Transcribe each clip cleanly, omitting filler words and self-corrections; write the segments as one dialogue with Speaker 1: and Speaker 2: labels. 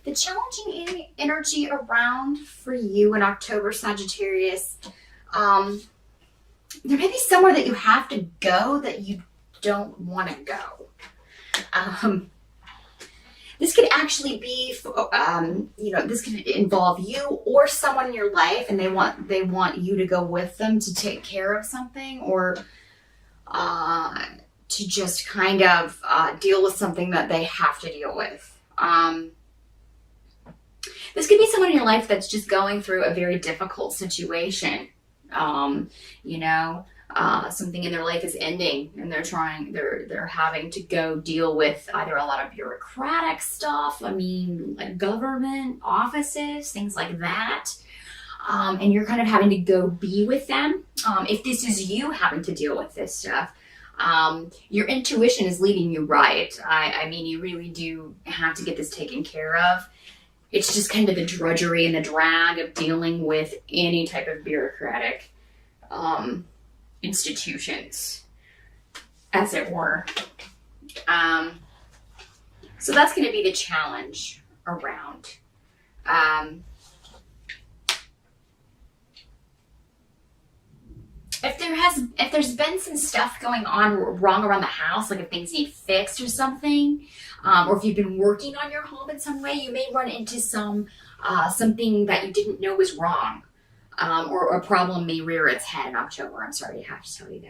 Speaker 1: The challenging energy around for you in October, Sagittarius, there may be somewhere that you have to go that you don't want to go. This could actually be, this could involve you or someone in your life, and they want you to go with them to take care of something, or to just kind of deal with something that they have to deal with. This could be someone in your life that's just going through a very difficult situation. Something in their life is ending, and they're having to go deal with either a lot of bureaucratic stuff, like government offices, things like that. And you're kind of having to go be with them. If this is you having to deal with this stuff, your intuition is leading you right. I mean, you really do have to get this taken care of. It's just kind of the drudgery and the drag of dealing with any type of bureaucratic institutions, as it were. So that's going to be the challenge around. If there's been some stuff going on wrong around the house, like if things need fixed or something, or if you've been working on your home in some way, you may run into something that you didn't know was wrong, or a problem may rear its head in October. I'm sorry to have to tell you that.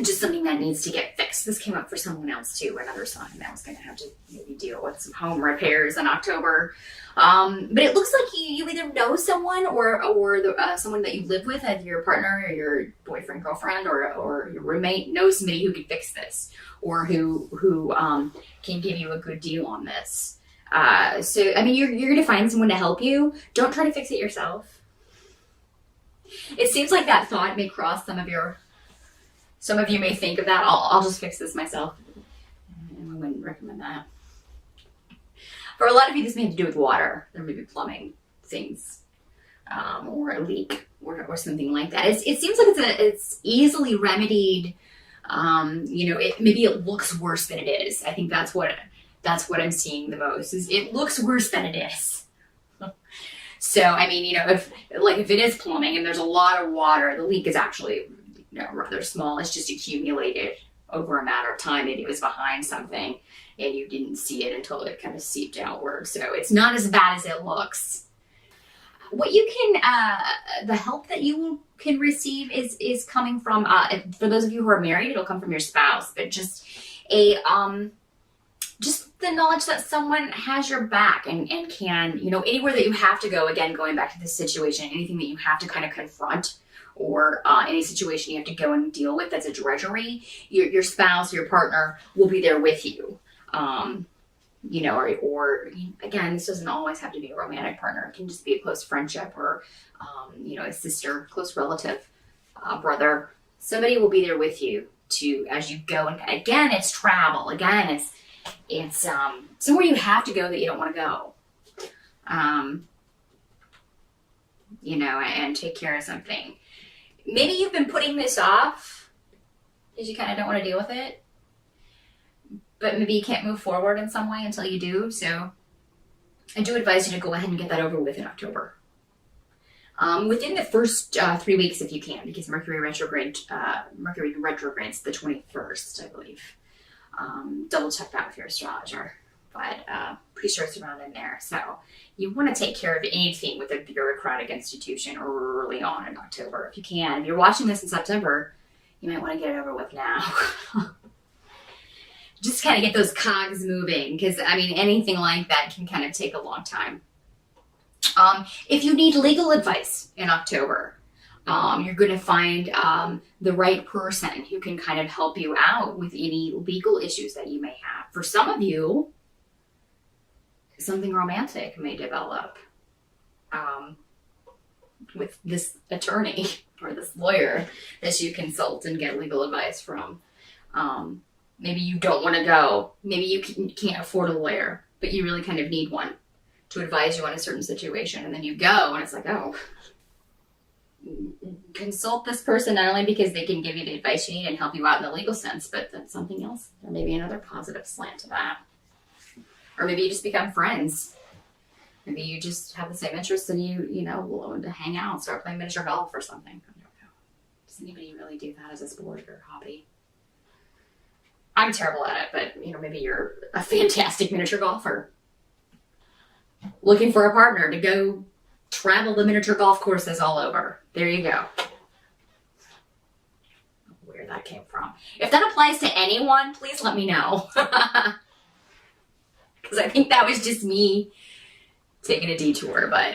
Speaker 1: Just something that needs to get fixed. This came up for someone else too, another sign that was going to have to maybe deal with some home repairs in October. But it looks like you either know someone or someone that you live with, either your partner or your boyfriend, girlfriend, or your roommate knows somebody who can fix this, or who can give you a good deal on this. So, I mean, you're going to find someone to help you. Don't try to fix it yourself. It seems like that thought may cross some of you may think of that. I'll just fix this myself. And I wouldn't recommend that. For a lot of you, this may have to do with water. There may be plumbing things, or a leak, or something like that. It seems like it's easily remedied. Maybe it looks worse than it is. I think that's what I'm seeing the most. Is it looks worse than it is. So I mean, if it is plumbing and there's a lot of water, the leak is actually rather small. It's just accumulated over a matter of time. Maybe it was behind something and you didn't see it until it kind of seeped outward. So it's not as bad as it looks. What you can, the help that you can receive is coming from, for those of you who are married, it'll come from your spouse, but just just the knowledge that someone has your back and can, anywhere that you have to go, again, going back to this situation, anything that you have to kind of confront, or any situation you have to go and deal with that's a drudgery, your spouse, your partner will be there with you. Or again, this doesn't always have to be a romantic partner. It can just be a close friendship, or, a sister, close relative, brother. Somebody will be there with you as you go. And again, it's travel. Again, it's somewhere you have to go that you don't want to go. And take care of something. Maybe you've been putting this off because you kind of don't want to deal with it, but maybe you can't move forward in some way until you do. So I do advise you to go ahead and get that over with in October. Within the first 3 weeks, if you can, because Mercury retrogrades the 21st, I believe. Double check that with your astrologer, but pretty sure it's around in there. So you want to take care of anything with a bureaucratic institution early on in October, if you can. If you're watching this in September, you might want to get it over with now. Just kind of get those cogs moving, because anything like that can kind of take a long time. If you need legal advice in October, you're going to find the right person who can kind of help you out with any legal issues that you may have. For some of you, something romantic may develop with this attorney or this lawyer that you consult and get legal advice from. Maybe you don't want to go. Maybe you can't afford a lawyer, but you really kind of need one to advise you on a certain situation. And then you go and it's like, oh, consult this person, not only because they can give you the advice you need and help you out in the legal sense, but that's something else. There may be another positive slant to that. Or maybe you just become friends. Maybe you just have the same interests and you know, want to hang out, start playing miniature golf or something. I don't know. Does anybody really do that as a sport or hobby? I'm terrible at it, but you know, maybe you're a fantastic miniature golfer. Looking for a partner to go travel the miniature golf courses all over. There you go. Where that came from. If that applies to anyone, please let me know. Because I think that was just me taking a detour. But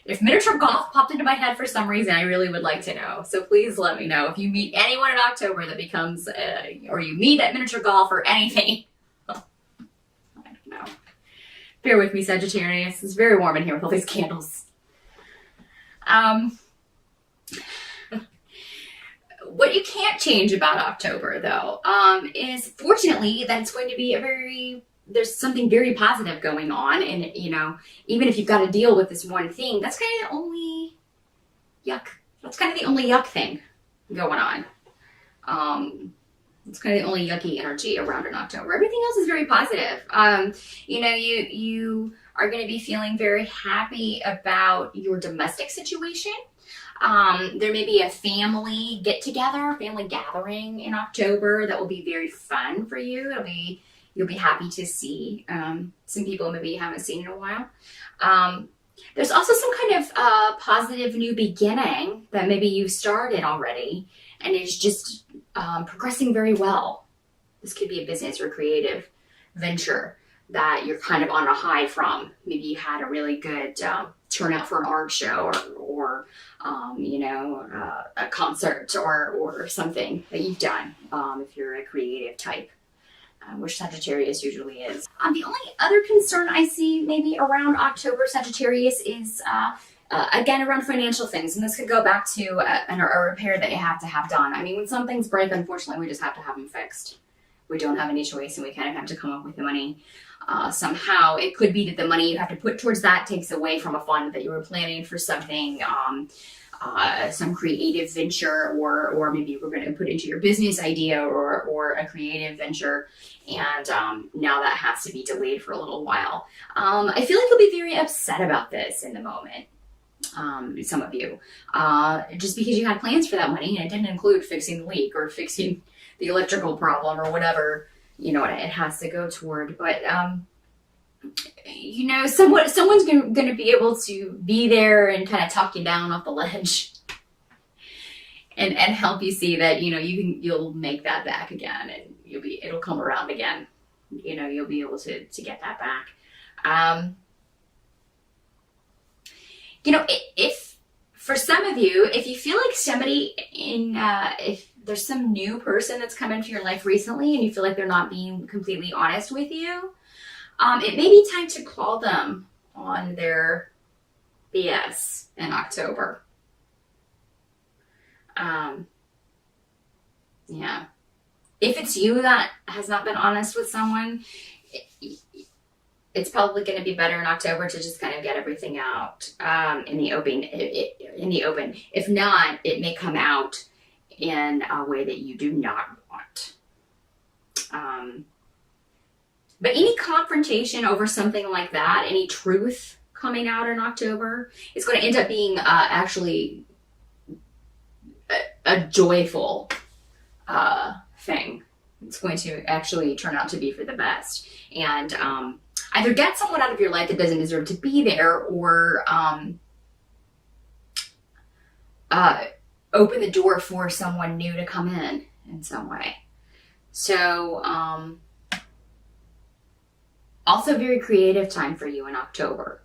Speaker 1: if miniature golf popped into my head for some reason, I really would like to know. So please let me know if you meet anyone in October that becomes, or you meet at miniature golf or anything. I don't know. Bear with me, Sagittarius. It's very warm in here with all these candles. What you can't change about October, though, is fortunately that it's going to be there's something very positive going on. And, you know, even if you've got to deal with this one thing, that's kind of the only yuck. That's kind of the only yuck thing going on. It's kind of the only yucky energy around in October. Everything else is very positive. You know, you are going to be feeling very happy about your domestic situation. There may be a family get-together, family gathering in October that will be very fun for you. You'll be happy to see some people maybe you haven't seen in a while. There's also some kind of positive new beginning that maybe you've started already and is just progressing very well. This could be a business or creative venture that you're kind of on a high from. Maybe you had a really good turnout for an art show or you know, a concert or something that you've done if you're a creative type. Which Sagittarius usually is. The only other concern I see maybe around October Sagittarius is, again, around financial things. And this could go back to a repair that you have to have done. I mean, when some things break, unfortunately, we just have to have them fixed. We don't have any choice and we kind of have to come up with the money somehow. It could be that the money you have to put towards that takes away from a fund that you were planning for something, some creative venture, or maybe we're going to put into your business idea or a creative venture, and now that has to be delayed for a little while. I feel like you'll be very upset about this in the moment, some of you, just because you had plans for that money and it didn't include fixing the leak or fixing the electrical problem or whatever, you know, it has to go toward. But you know, someone's going to be able to be there and kind of talk you down off the ledge and help you see that, you know, you'll make that back again, and it'll come around again. You know, you'll be able to get that back. You know, if for some of you, if you feel like somebody if there's some new person that's come into your life recently and you feel like they're not being completely honest with you, it may be time to call them on their BS in October. Yeah. If it's you that has not been honest with someone, it's probably going to be better in October to just kind of get everything out in the open. If not, it may come out in a way that you do not want. But any confrontation over something like that, any truth coming out in October, is going to end up being actually a joyful thing. It's going to actually turn out to be for the best. And either get someone out of your life that doesn't deserve to be there, or open the door for someone new to come in some way. So, also very creative time for you in October.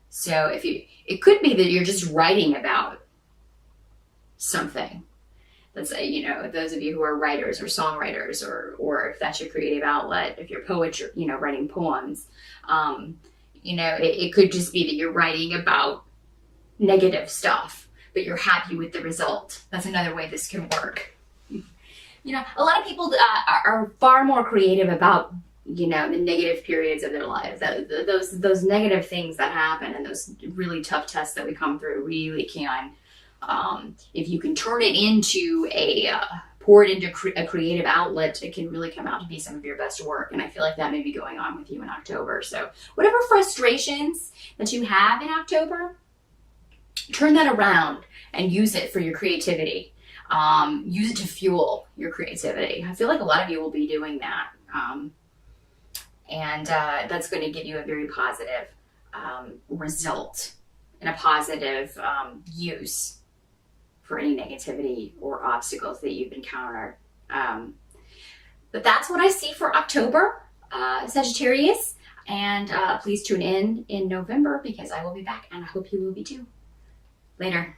Speaker 1: So it could be that you're just writing about something. Let's say, you know, those of you who are writers or songwriters, or if that's your creative outlet, if you're poetry, you know, writing poems, you know, it could just be that you're writing about negative stuff, but you're happy with the result. That's another way this can work. You know, a lot of people are far more creative about, you know, the negative periods of their lives. Those negative things that happen and those really tough tests that we come through really can, if you can turn it into a pour it into a creative outlet, it can really come out to be some of your best work. And I feel like that may be going on with you in October. So whatever frustrations that you have in October, turn that around and use it for your creativity. Use it to fuel your creativity. I feel like a lot of you will be doing that. And that's going to give you a very positive result and a positive use for any negativity or obstacles that you've encountered. But that's what I see for October, Sagittarius. And please tune in November, because I will be back, and I hope you will be too. Later.